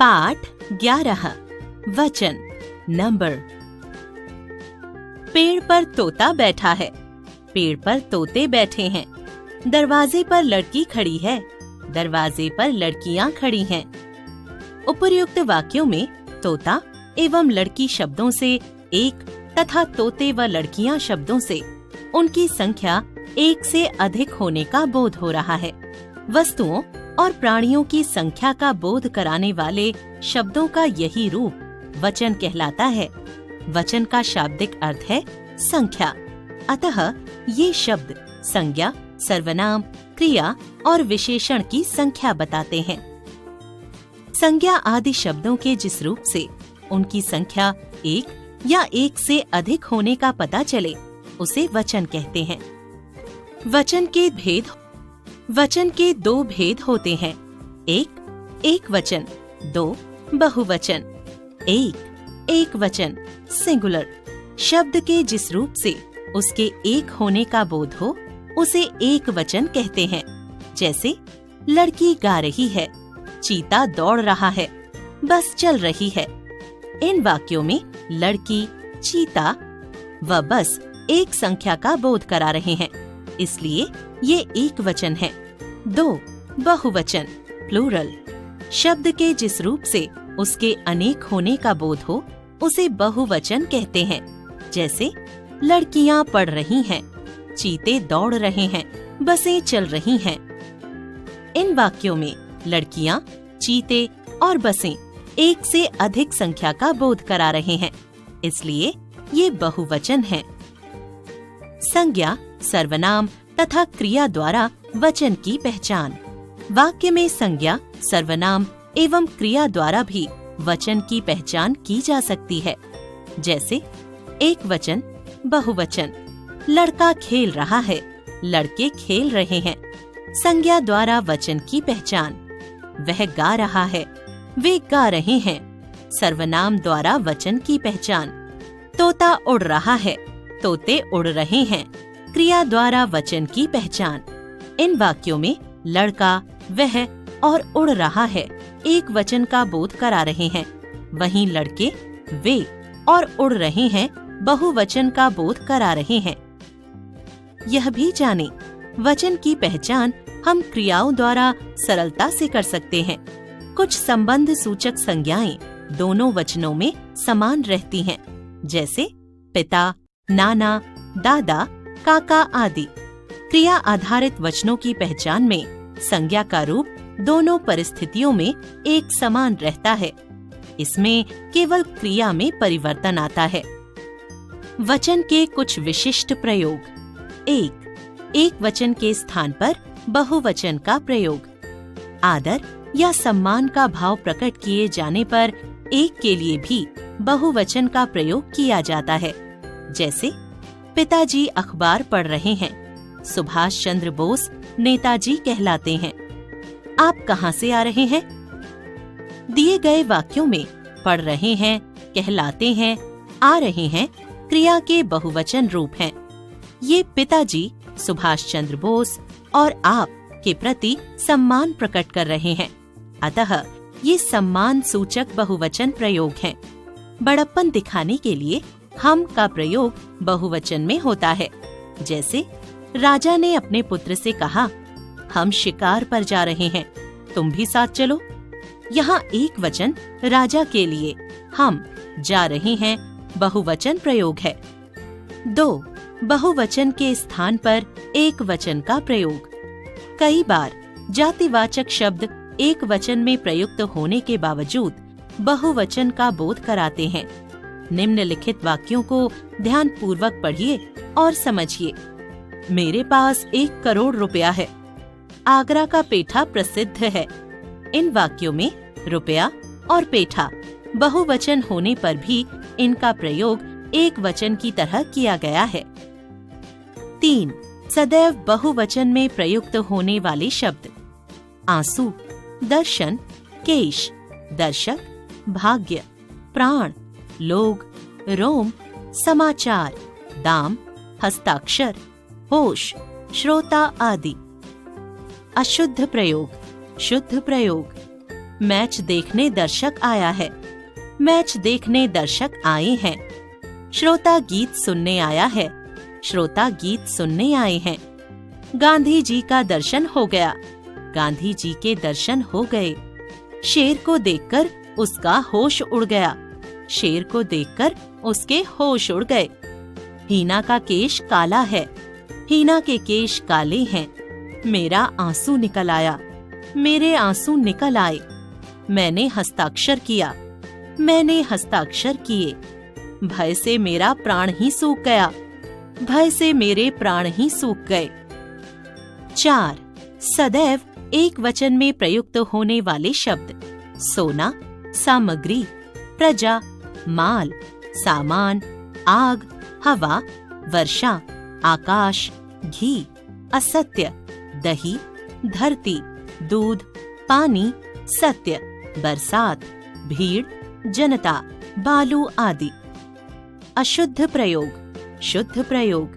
पाठ 11 वचन नंबर। पेड़ पर तोता बैठा है, पेड़ पर तोते बैठे हैं। दरवाजे पर लड़की खड़ी है, दरवाजे पर लड़कियां खड़ी हैं। उपर्युक्त वाक्यों में तोता एवं लड़की शब्दों से एक तथा तोते व लड़कियां शब्दों से उनकी संख्या एक से अधिक होने का बोध हो रहा है। वस्तुओं और प्राणियों की संख्या का बोध कराने वाले शब्दों का यही रूप वचन कहलाता है। वचन का शाब्दिक अर्थ है संख्या, अतः ये शब्द संज्ञा, सर्वनाम, क्रिया और विशेषण की संख्या बताते हैं। संज्ञा आदि शब्दों के जिस रूप से उनकी संख्या एक या एक से अधिक होने का पता चले, उसे वचन कहते हैं। वचन के दो भेद होते हैं, एक वचन, दो बहुवचन। एक वचन सिंगुलर शब्द के जिस रूप से उसके एक होने का बोध हो, उसे एक वचन कहते हैं। जैसे लड़की गा रही है, चीता दौड़ रहा है, बस चल रही है। इन वाक्यों में लड़की, चीता व बस एक संख्या का बोध करा रहे हैं, इसलिए ये एक वचन है। दो बहुवचन प्लूरल शब्द के जिस रूप से उसके अनेक होने का बोध हो, उसे बहुवचन कहते हैं। जैसे लड़कियां पढ़ रही हैं, चीते दौड़ रहे हैं, बसें चल रही हैं। इन वाक्यों में लड़कियां, चीते और बसें एक से अधिक संख्या का बोध करा रहे हैं, इसलिए ये बहुवचन है। संज्ञा, सर्वनाम तथा क्रिया द्वारा वचन की पहचान। वाक्य में संज्ञा, सर्वनाम एवं क्रिया द्वारा भी वचन की पहचान की जा सकती है। जैसे एक वचन, बहुवचन, लड़का खेल रहा है, लड़के खेल रहे हैं। संज्ञा द्वारा वचन की पहचान। वह गा रहा है, वे गा रहे हैं। सर्वनाम द्वारा वचन की पहचान। तोता उड़ रहा है, तोते उड़ रहे हैं। क्रिया द्वारा वचन की पहचान। इन वाक्यों में लड़का, वह और उड़ रहा है एक वचन का बोध करा रहे हैं, वहीं लड़के, वे और उड़ रहे हैं बहुवचन का बोध करा रहे हैं। यह भी जाने, वचन की पहचान हम क्रियाओं द्वारा सरलता से कर सकते हैं। कुछ संबंध सूचक संज्ञाएं दोनों वचनों में समान रहती हैं, जैसे पिता, नाना, दादा, काका आदि। क्रिया आधारित वचनों की पहचान में संज्ञा का रूप दोनों परिस्थितियों में एक समान रहता है। इसमें केवल क्रिया में परिवर्तन आता है। वचन के कुछ विशिष्ट प्रयोग। एक वचन के स्थान पर बहुवचन का प्रयोग। आदर या सम्मान का भाव प्रकट किए जाने पर एक के लिए भी बहुवचन का प्रयोग किया जाता है। जैसे पिताजी अखबार पढ़ रहे हैं, सुभाष चंद्र बोस नेताजी कहलाते हैं। आप कहाँ से आ रहे हैं? दिए गए वाक्यों में पढ़ रहे हैं, कहलाते हैं, आ रहे हैं क्रिया के बहुवचन रूप हैं। ये पिताजी, सुभाष चंद्र बोस और आप के प्रति सम्मान प्रकट कर रहे हैं, अतः ये सम्मान सूचक बहुवचन प्रयोग हैं। बड़प्पन दिखाने के लिए हम का प्रयोग बहुवचन में होता है। जैसे राजा ने अपने पुत्र से कहा, हम शिकार पर जा रहे हैं, तुम भी साथ चलो। यहाँ एक वचन राजा के लिए, हम जा रहे हैं, बहुवचन प्रयोग है। दो बहुवचन के स्थान पर एक वचन का प्रयोग। कई बार जातिवाचक शब्द एक वचन में प्रयुक्त होने के बावजूद बहुवचन का बोध कराते हैं। निम्नलिखित वाक्यों को ध्यानपूर्वक पढ़िए और समझिए। मेरे पास 1 करोड़ रुपया है। आगरा का पेठा प्रसिद्ध है। इन वाक्यों में रुपया और पेठा बहुवचन होने पर भी इनका प्रयोग एक वचन की तरह किया गया है। 3 सदैव बहुवचन में प्रयुक्त होने वाले शब्द। आंसू, दर्शन, केश, दर्शक, भाग्य, प्राण, लोग, रोम, समाचार, दाम, हस्ताक्षर, होश, श्रोता आदि। अशुद्ध प्रयोग, शुद्ध प्रयोग। मैच देखने दर्शक आया है। मैच देखने दर्शक आए हैं। श्रोता गीत सुनने आया है। श्रोता गीत सुनने आए हैं। गांधी जी का दर्शन हो गया। गांधी जी के दर्शन हो गए। शेर को देखकर उसका होश उड़ गया। शेर को देखकर उसके होश उड़ गए। हीना का केश काला है। हीना के केश काले हैं। मेरा आंसू निकल आया। मेरे आंसू निकल आए। मैंने हस्ताक्षर किया। मैंने हस्ताक्षर किए। भय से मेरा प्राण ही सूख गया। भय से मेरे प्राण ही सूख गए। 4. सदैव एक वचन में प्रयुक्त होने वाले शब्द। सोना, सामग्री, प्रजा, माल, सामान, आग, हवा, वर्षा, आकाश, घी, असत्य, दही, धरती, दूध, पानी, सत्य, बरसात, भीड़, जनता, बालू आदि। अशुद्ध प्रयोग, शुद्ध प्रयोग।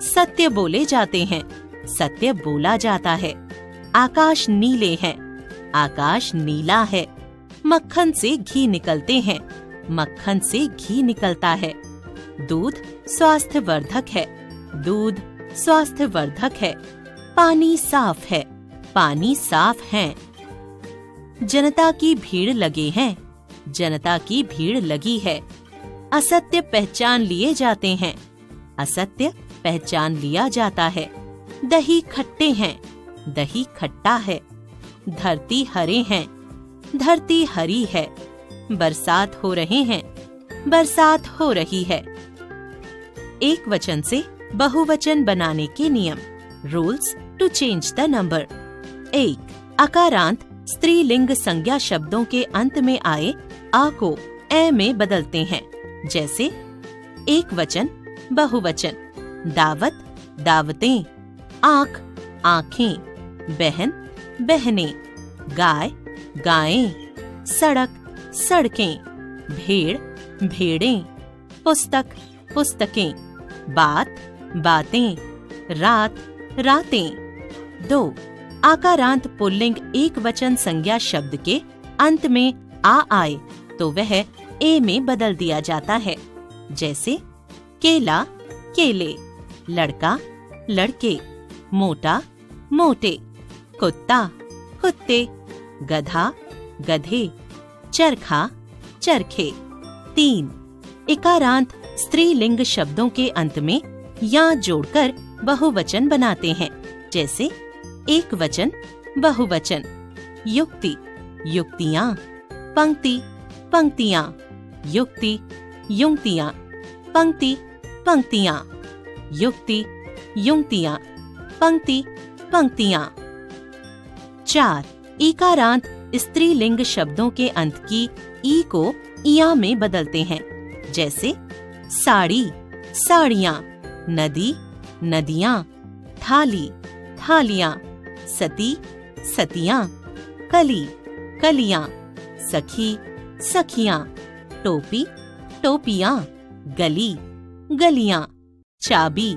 सत्य बोले जाते हैं। सत्य बोला जाता है। आकाश नीले हैं। आकाश नीला है। मक्खन से घी निकलते हैं। मक्खन से घी निकलता है। दूध स्वास्थ्यवर्धक है। दूध स्वास्थ्यवर्धक है। पानी साफ है। पानी साफ है। जनता की भीड़ लगे हैं। जनता की भीड़ लगी है। असत्य पहचान लिए जाते हैं। असत्य पहचान लिया जाता है। दही खट्टे हैं। दही खट्टा है। धरती हरे हैं। धरती हरी है। बरसात हो रहे हैं। बरसात हो रही है। एक वचन से बहुवचन बनाने के नियम। Rules to change the number. 1. अकारांत स्त्रीलिंग संज्ञा शब्दों के अंत में आए आ को ए में बदलते हैं। जैसे एक वचन, बहुवचन। दावत, दावतें। आँख, आँखें। बहन, बहनें। गाय, गायें। सड़क, सड़कें। भेड़, भेड़ें। पुस्तक, पुस्तकें। बात, बातें। रात, रातें। 2. आकारांत पुल्लिंग एक वचन संज्ञा शब्द के अंत में आ आए तो वह ए में बदल दिया जाता है। जैसे केला, केले। लड़का, लड़के। मोटा, मोटे। कुत्ता, कुत्ते। गधा, गधे। चरखा, चरखे। 3. इकारांत स्त्रीलिंग शब्दों के अंत में या जोड़कर बहुवचन बनाते हैं। जैसे एक वचन, बहुवचन। युक्ति, युक्तियाँ। पंक्ति, पंक्तियाँ। युक्ति, युक्तियाँ। पंक्ति, पंक्तियाँ। युक्ति, युक्तियाँ। पंक्ति, पंक्तियाँ। 4. ईकारांत स्त्रीलिंग शब्दों के अंत की ई को इया में बदलते हैं। जैसे साड़ी, साड़ियाँ। नदी, नदियाँ। थाली, थालियाँ। सती, सतियाँ। कली, कलियाँ। सखी, सखियाँ। टोपी, टोपियाँ। गली, गलियाँ। चाबी,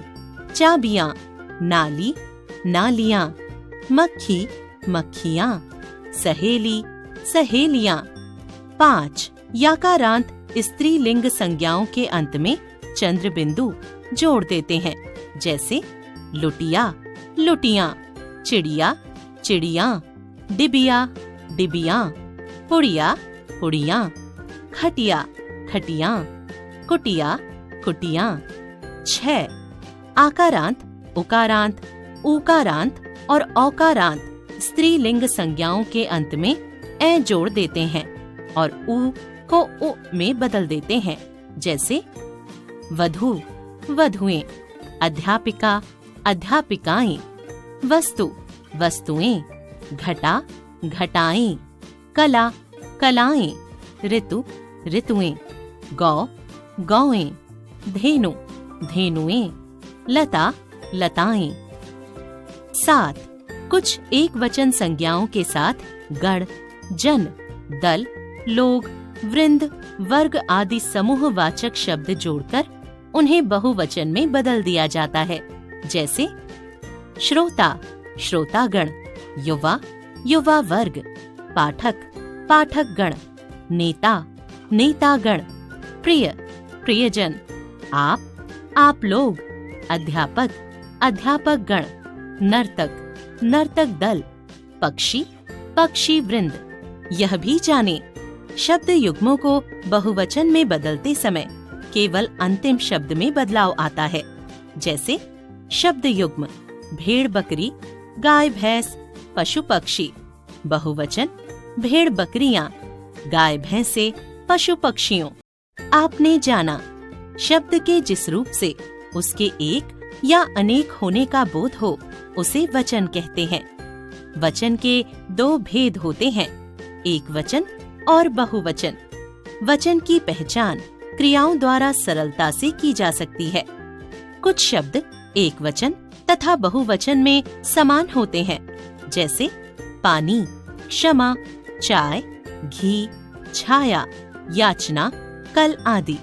चाबियाँ। नाली, नालियाँ। मक्खी, मक्खियाँ। सहेली, सहेलियाँ। 5. याकारांत स्त्रीलिंग संज्ञाओं के अंत में चंद्र बिंदु जोड़ देते हैं। जैसे लुटिया, लुटियाँ। चिड़िया, चिड़ियाँ। डिबिया, डिबियाँ। पुड़िया, पुड़ियाँ। खटिया, खटियाँ। कुटिया, कुटियाँ। 6. आकारांत, उकारांत, ऊकारांत और औकारांत स्त्रीलिंग संज्ञाओं के अंत में ए जोड़ देते हैं और ऊ को उ में बदल देते हैं। जैसे वधू, वधुएं। अध्यापिका, अध्यापिकाएं। वस्तु, वस्तुएं। घटा, घटाएं। कला, कलाएं। ऋतु, ऋतुएं। गौ, गौएं। धेनु, धेनुएं। लता, लताएं। 7. कुछ एक वचन संज्ञाओं के साथ गण, जन, दल, लोग, वृंद, वर्ग आदि समूहवाचक शब्द जोड़कर उन्हें बहुवचन में बदल दिया जाता है। जैसे श्रोता, श्रोतागण। युवा, युवा वर्ग। पाठक, पाठक गण, नेता, नेतागण, प्रिय, प्रियजन, आप लोग, अध्यापक, अध्यापक गण, नर्तक, नर्तक दल, पक्षी, पक्षी वृंद। यह भी जाने, शब्द युग्मों को बहुवचन में बदलते समय केवल अंतिम शब्द में बदलाव आता है। जैसे शब्द युग्म भेड़ बकरी, गाय भैंस, पशु पक्षी, बहुवचन भेड़ बकरियां, गाय भैंसे, पशु पक्षियों। आपने जाना, शब्द के जिस रूप से उसके एक या अनेक होने का बोध हो उसे वचन कहते हैं। वचन के दो भेद होते हैं, एक वचन और बहुवचन। वचन की पहचान क्रियाओं द्वारा सरलता से की जा सकती है। कुछ शब्द एक वचन तथा बहुवचन में समान होते हैं, जैसे पानी, क्षमा, चाय, घी, छाया, याचना, कल आदि।